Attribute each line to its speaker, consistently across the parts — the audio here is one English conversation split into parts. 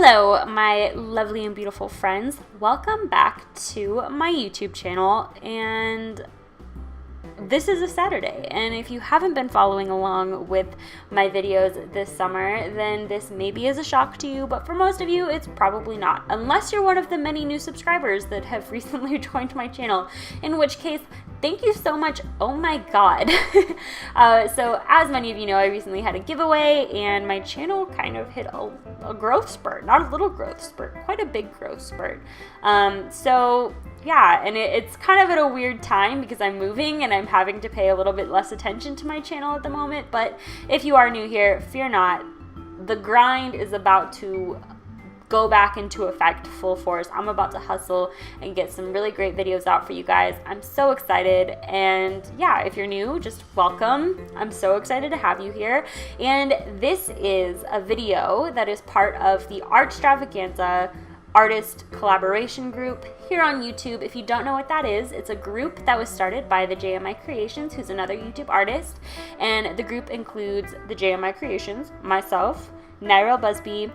Speaker 1: Hello, my lovely and beautiful friends. Welcome back to my YouTube channel, and this is a Saturday, and if you haven't been following along with my videos this summer, then this maybe is a shock to you, but for most of you, it's probably not, unless you're one of the many new subscribers that have recently joined my channel, in which case, thank you so much. Oh my god. So as many of you know, I recently had a giveaway and my channel kind of hit a growth spurt, not a little growth spurt, quite a big growth spurt. So yeah, and it's kind of at a weird time because I'm moving and I'm having to pay a little bit less attention to my channel at the moment. But if you are new here, fear not. The grind is about to go back into effect full force. I'm about to hustle and get some really great videos out for you guys. I'm so excited, and yeah, if you're new, just welcome. I'm so excited to have you here, and this is a video that is part of the Artstravaganza artist collaboration group here on YouTube. If you don't know what that is, it's a group that was started by the JMI Creations, who's another YouTube artist, and the group includes the JMI Creations, myself, Nyrel Busby,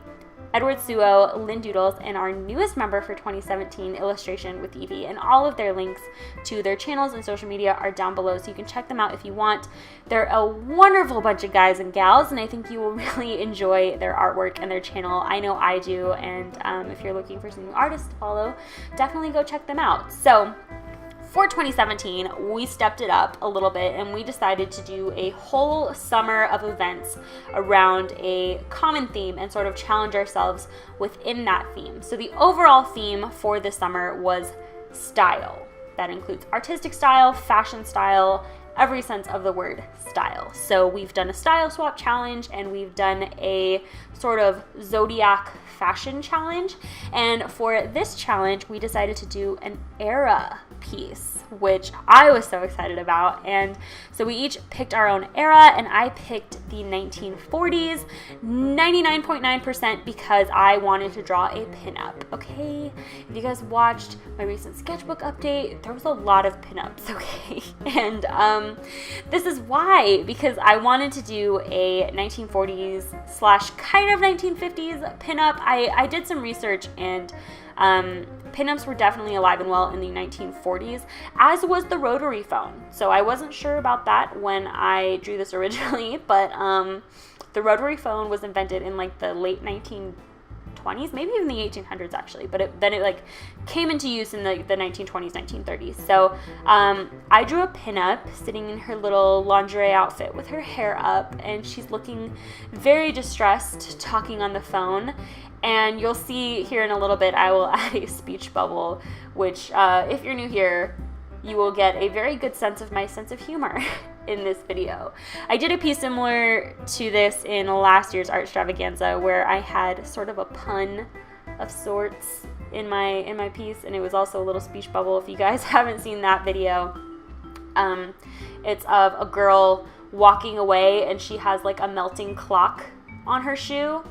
Speaker 1: Edward Suo, Lynn Doodles, and our newest member for 2017, Illustration with Evie. And all of their links to their channels and social media are down below, so you can check them out if you want. They're a wonderful bunch of guys and gals, and I think you will really enjoy their artwork and their channel. I know I do, and if you're looking for some new artists to follow, definitely go check them out. So for 2017, we stepped it up a little bit and we decided to do a whole summer of events around a common theme and sort of challenge ourselves within that theme. So the overall theme for this summer was style. That includes artistic style, fashion style, every sense of the word style. So we've done a style swap challenge and we've done a sort of zodiac fashion challenge. And for this challenge, we decided to do an era piece, which I was so excited about. And so we each picked our own era, and I picked the 1940s 99.9% because I wanted to draw a pinup. Okay, if you guys watched my recent sketchbook update, there was a lot of pinups. Okay, and this is why, because I wanted to do a 1940s / kind of 1950s pinup. I did some research, and pinups were definitely alive and well in the 1940s, as was the rotary phone. So I wasn't sure about that when I drew this originally, but the rotary phone was invented in like the late 1920s, maybe even the 1800s actually, but then it like came into use in the 1920s, 1930s. So I drew a pinup sitting in her little lingerie outfit with her hair up, and she's looking very distressed, talking on the phone. And you'll see here in a little bit, I will add a speech bubble, which if you're new here, you will get a very good sense of my sense of humor in this video. I did a piece similar to this in last year's Artstravaganza, where I had sort of a pun of sorts in my piece, and it was also a little speech bubble. If you guys haven't seen that video, it's of a girl walking away, and she has like a melting clock on her shoe.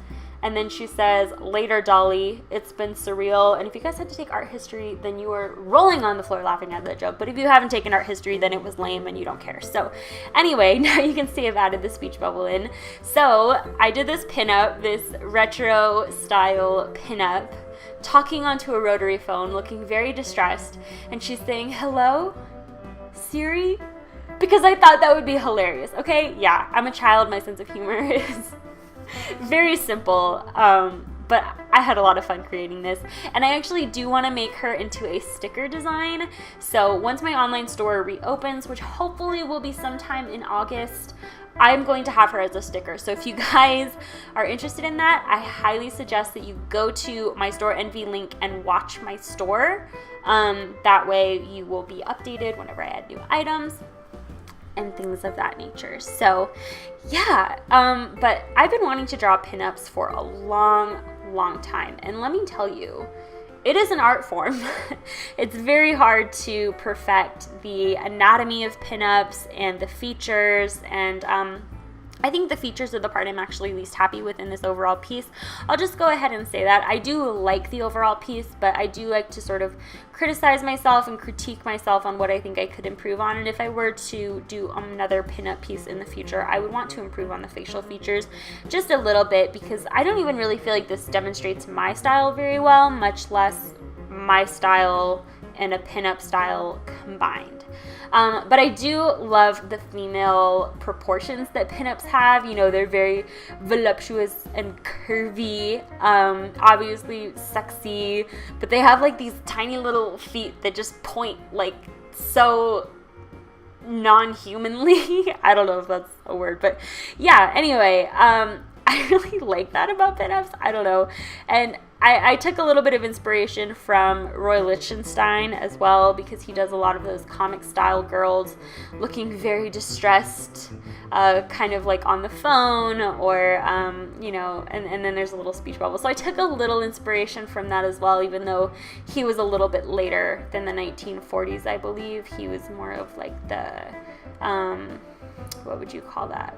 Speaker 1: And then she says, "Later, Dolly, it's been surreal." And if you guys had to take art history, then you were rolling on the floor laughing at that joke. But if you haven't taken art history, then it was lame and you don't care. So anyway, now you can see I've added the speech bubble in. So I did this pinup, this retro style pinup, talking onto a rotary phone, looking very distressed. And she's saying, "Hello, Siri?" Because I thought that would be hilarious. Okay, yeah, I'm a child. My sense of humor is very simple, but I had a lot of fun creating this, and I actually do want to make her into a sticker design. So once my online store reopens, which hopefully will be sometime in August, I'm going to have her as a sticker. So if you guys are interested in that, I highly suggest that you go to my store NV link and watch my store. That way you will be updated whenever I add new items and things of that nature. So yeah, but I've been wanting to draw pinups for a long time, and let me tell you, it is an art form. It's very hard to perfect the anatomy of pinups and the features, and I think the features are the part I'm actually least happy with in this overall piece. I'll just go ahead and say that. I do like the overall piece, but I do like to sort of criticize myself and critique myself on what I think I could improve on. And if I were to do another pinup piece in the future, I would want to improve on the facial features just a little bit, because I don't even really feel like this demonstrates my style very well, much less my style and a pinup style combined. But I do love the female proportions that pinups have. You know, they're very voluptuous and curvy, obviously sexy, but they have like these tiny little feet that just point like so non-humanly. I don't know if that's a word, but yeah, anyway, I really like that about pinups. I don't know. And I took a little bit of inspiration from Roy Lichtenstein as well, because he does a lot of those comic style girls looking very distressed, kind of like on the phone, or, you know, and then there's a little speech bubble. So I took a little inspiration from that as well, even though he was a little bit later than the 1940s, I believe. He was more of like the, what would you call that?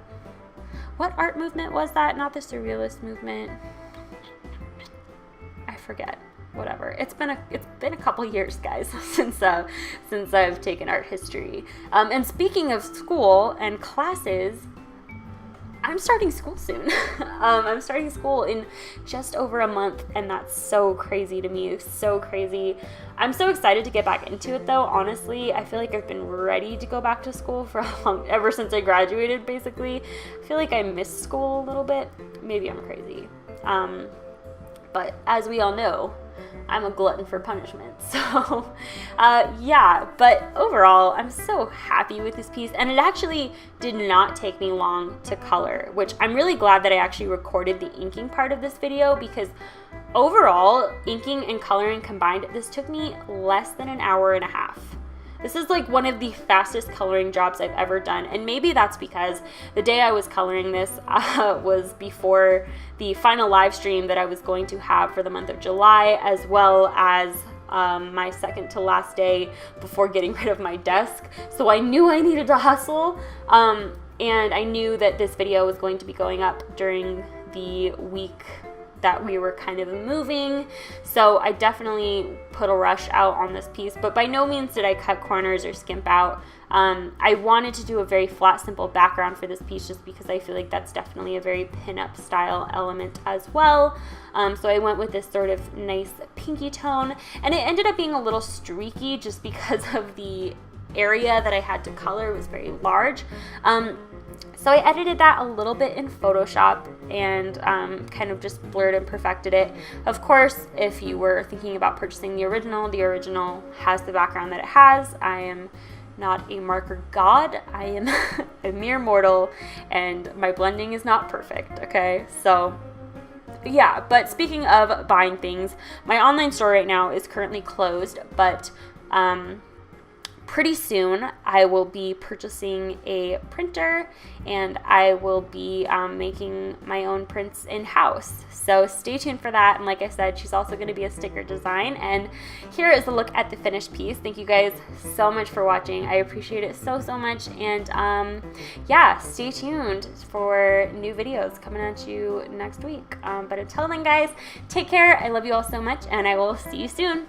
Speaker 1: What art movement was that? Not the Surrealist movement. I forget. Whatever. It's been a couple years, guys, since I've taken art history. And speaking of school and classes, I'm starting school soon. I'm starting school in just over a month, and that's so crazy to me. It's so crazy. I'm so excited to get back into it, though. Honestly, I feel like I've been ready to go back to school for ever since I graduated, basically. I feel like I missed school a little bit. Maybe I'm crazy. But as we all know, I'm a glutton for punishment. So, yeah, but overall, I'm so happy with this piece. And it actually did not take me long to color, which I'm really glad that I actually recorded the inking part of this video, because overall, inking and coloring combined, this took me less than an hour and a half. This is like one of the fastest coloring jobs I've ever done, and maybe that's because the day I was coloring this was before the final live stream that I was going to have for the month of July, as well as my second to last day before getting rid of my desk. So I knew I needed to hustle, and I knew that this video was going to be going up during the week that we were kind of moving, so I definitely put a rush out on this piece, but by no means did I cut corners or skimp out. I wanted to do a very flat, simple background for this piece, just because I feel like that's definitely a very pin-up style element as well. So I went with this sort of nice pinky tone, and it ended up being a little streaky just because of the area that I had to color. It was very large. So I edited that a little bit in Photoshop and kind of just blurred and perfected it. Of course, if you were thinking about purchasing the original has the background that it has. I am not a marker god. I am a mere mortal, and my blending is not perfect, okay? So yeah, but speaking of buying things, my online store right now is currently closed, but pretty soon I will be purchasing a printer, and I will be making my own prints in-house. So stay tuned for that. And like I said, she's also going to be a sticker design. And here is a look at the finished piece. Thank you guys so much for watching. I appreciate it so much. And yeah, stay tuned for new videos coming at you next week. But until then, guys, take care. I love you all so much, and I will see you soon.